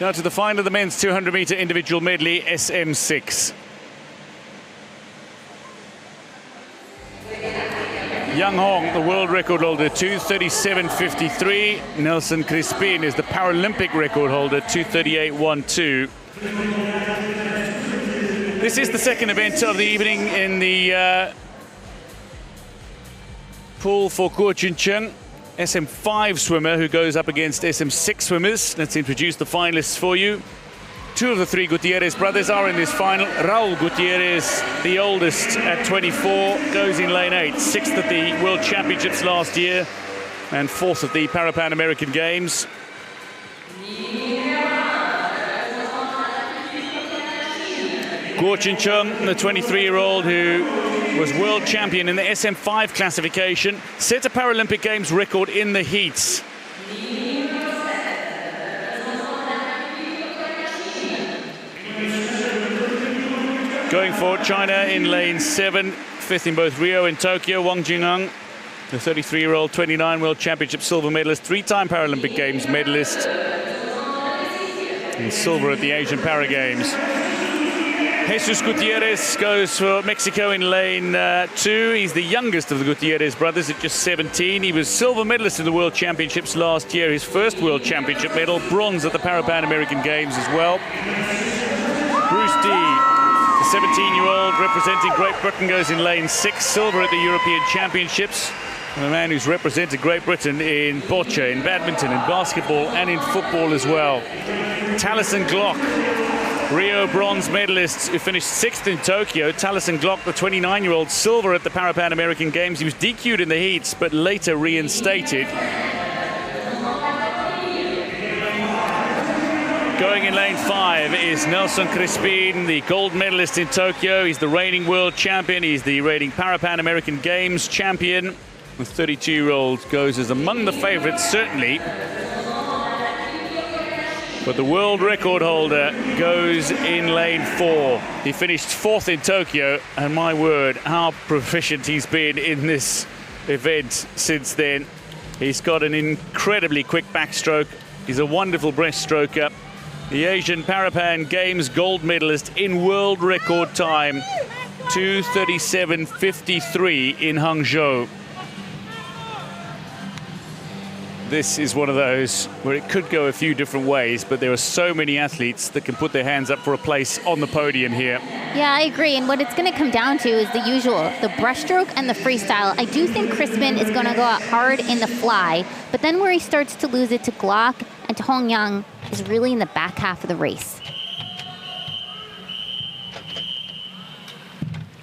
Now to the final of the men's 200-meter individual medley, SM6. Yang Hong, the world record holder, 2:37.53. Nelson Crispin is the Paralympic record holder, 2:38.12. This is the second event of the evening in the pool for GUO Jincheng. SM5 swimmer who goes up against SM6 swimmers. Let's introduce the finalists for you. Two of the three Gutierrez brothers are in this final. Raul Gutierrez, the oldest at 24, goes in lane 8, 6th at the World Championships last year and 4th at the Pan American Games. GUO Jincheng, the 23-year-old who was world champion in the SM5 classification, set a Paralympic Games record in the heats. Going for China in lane 7, 5th in both Rio and Tokyo, WANG Jingang, the 33-year-old 29 World Championship silver medalist, 3-time Paralympic Games medalist, and silver at the Asian Para Games. Jesus Gutierrez goes for Mexico in lane 2. He's the youngest of the Gutierrez brothers at just 17. He was silver medalist in the World Championships last year, his first World Championship medal, bronze at the Pan American Games as well. Bruce D, the 17-year-old representing Great Britain, goes in lane 6, silver at the European Championships. And the man who's represented Great Britain in bocce, in badminton, in basketball, and in football as well. Talisson GLOCK, Rio bronze medalist who finished 6th in Tokyo. Talisson GLOCK, the 29-year-old, silver at the Pan American Games. He was DQ'd in the heats, but later reinstated. Going in lane 5 is Nelson Crispin, the gold medalist in Tokyo. He's the reigning world champion. He's the reigning Pan American Games champion. The 32-year-old goes as among the favorites, certainly. But the world record holder goes in lane 4. He finished 4th in Tokyo, and my word, how proficient he's been in this event since then. He's got an incredibly quick backstroke. He's a wonderful breaststroker. The Asian Parapan Games gold medalist in world record time, 2:37.53 in Hangzhou. This is one of those where it could go a few different ways, but there are so many athletes that can put their hands up for a place on the podium here. Yeah, I agree. And what it's going to come down to is the usual, the breaststroke and the freestyle. I do think Crispin is going to go out hard in the fly, but then where he starts to lose it to GLOCK and to Hong Yang is really in the back half of the race.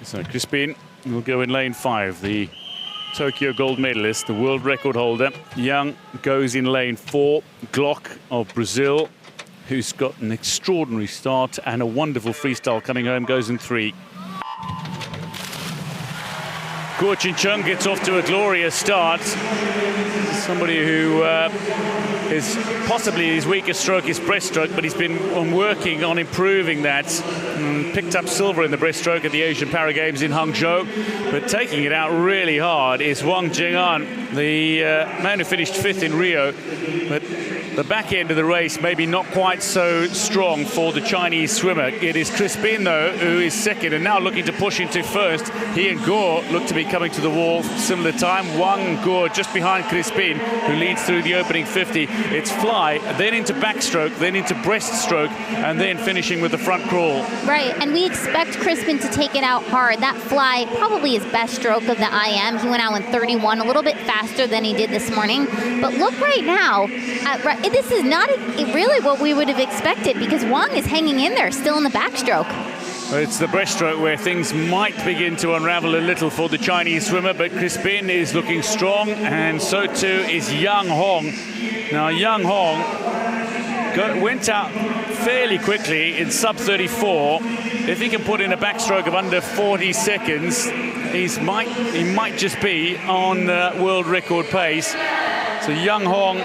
So Crispin will go in lane 5, the Tokyo gold medalist, the world record holder. Yang goes in lane 4. GLOCK of Brazil, who's got an extraordinary start and a wonderful freestyle coming home, goes in 3. GUO Jincheng gets off to a glorious start. Somebody who is possibly his weakest stroke is breaststroke, but he's been working on improving that. Picked up silver in the breaststroke at the Asian Para Games in Hangzhou, but taking it out really hard is WANG Jingang, the man who finished 5th in Rio. But the back end of the race maybe not quite so strong for the Chinese swimmer. It is Crispin, though, who is 2nd and now looking to push into 1st. He and GUO look to be coming to the wall similar time. WANG GUO just behind Crispin, who leads through the opening 50. It's fly, then into backstroke, then into breaststroke, and then finishing with the front crawl. Right, and we expect Crispin to take it out hard. That fly, probably his best stroke of the IM. He went out in 31, a little bit faster than he did this morning. But look right now, this is not really what we would have expected, because Wang is hanging in there, still in the backstroke. It's the breaststroke where things might begin to unravel a little for the Chinese swimmer, but Crispin is looking strong, and so too is Yang Hong. Now, Yang Hong went out fairly quickly in sub-34. If he can put in a backstroke of under 40 seconds, he might just be on world record pace. So Yang Hong,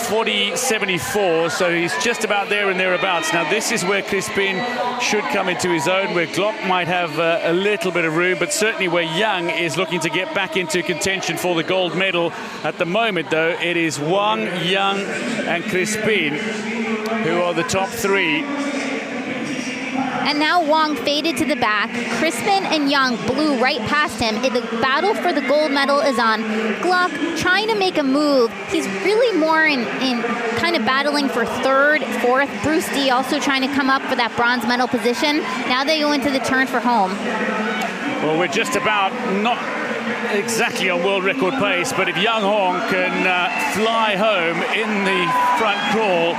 40.74, so he's just about there and thereabouts. Now this is where Crispin should come into his own, where GLOCK might have a little bit of room, but certainly where Yang is looking to get back into contention for the gold medal. At the moment, though, it is Wang, Yang and Crispin who are the top three. And now Wang faded to the back. Crispin and Young blew right past him. The battle for the gold medal is on. GLOCK trying to make a move. He's really more in kind of battling for third, fourth. Bruce D also trying to come up for that bronze medal position. Now they go into the turn for home. Well, we're just about not exactly on world record pace, but if Young Hong can fly home in the front crawl,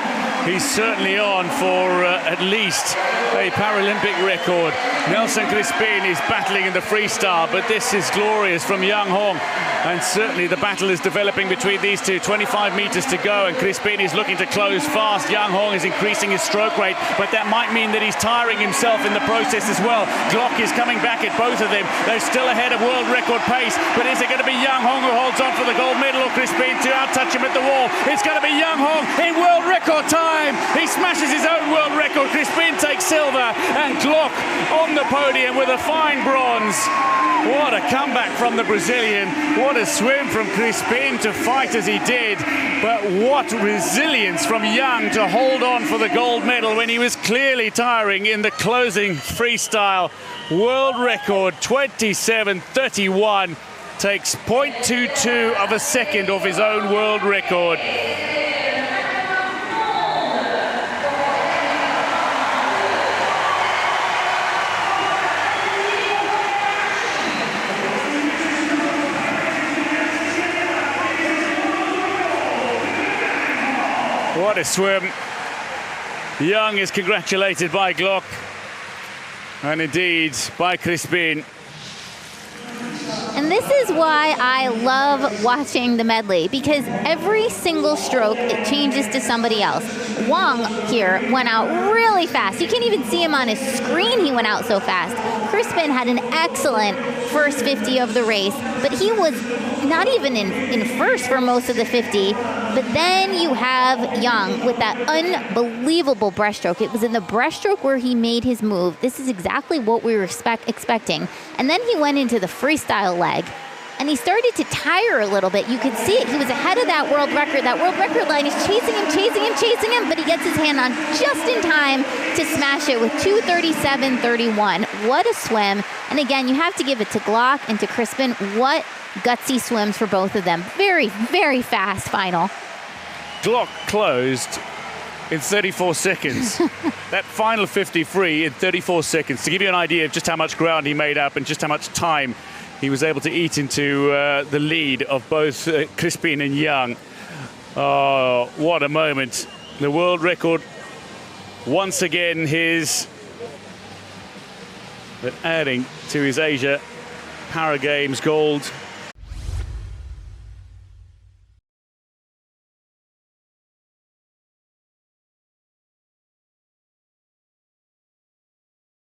he's certainly on for at least a Paralympic record. Nelson Crispin is battling in the freestyle, but this is glorious from Young Hong. And certainly the battle is developing between these two. 25 meters to go, and Crispin is looking to close fast. Young Hong is increasing his stroke rate, but that might mean that he's tiring himself in the process as well. GLOCK is coming back at both of them. They're still ahead of world record pace, but is it going to be Young Hong who holds on for the gold medal, or Crispin to out-touch him at the wall? It's going to be Young Hong in world record time. He smashes his own world record. Crispin takes silver, and GLOCK on the podium with a fine bronze. What a comeback from the Brazilian. What a swim from Crispin to fight as he did. But what resilience from Young to hold on for the gold medal when he was clearly tiring in the closing freestyle. World record 27:31. Takes 0.22 of a second off his own world record. What a swim. Young is congratulated by GLOCK, and indeed by Crispin. And this is why I love watching the medley, because every single stroke, it changes to somebody else. Wang here went out really fast. You can't even see him on his screen, he went out so fast. Crispin had an excellent first 50 of the race, but he was not even in first for most of the 50. But then you have Young with that unbelievable breaststroke. It was in the breaststroke where he made his move. This is exactly what we were expecting. And then he went into the freestyle leg, and he started to tire a little bit. You could see it. He was ahead of that world record. That world record line is chasing him, but he gets his hand on just in time to smash it with 2:37.31. What a swim. And again, you have to give it to GLOCK and to Crispin. What gutsy swims for both of them. Very, very fast final. GLOCK closed in 34 seconds. That final 50 free in 34 seconds. To give you an idea of just how much ground he made up and just how much time he was able to eat into the lead of both Crispin and Young. Oh, what a moment. The world record, once again his, but adding to his Asia Para Games gold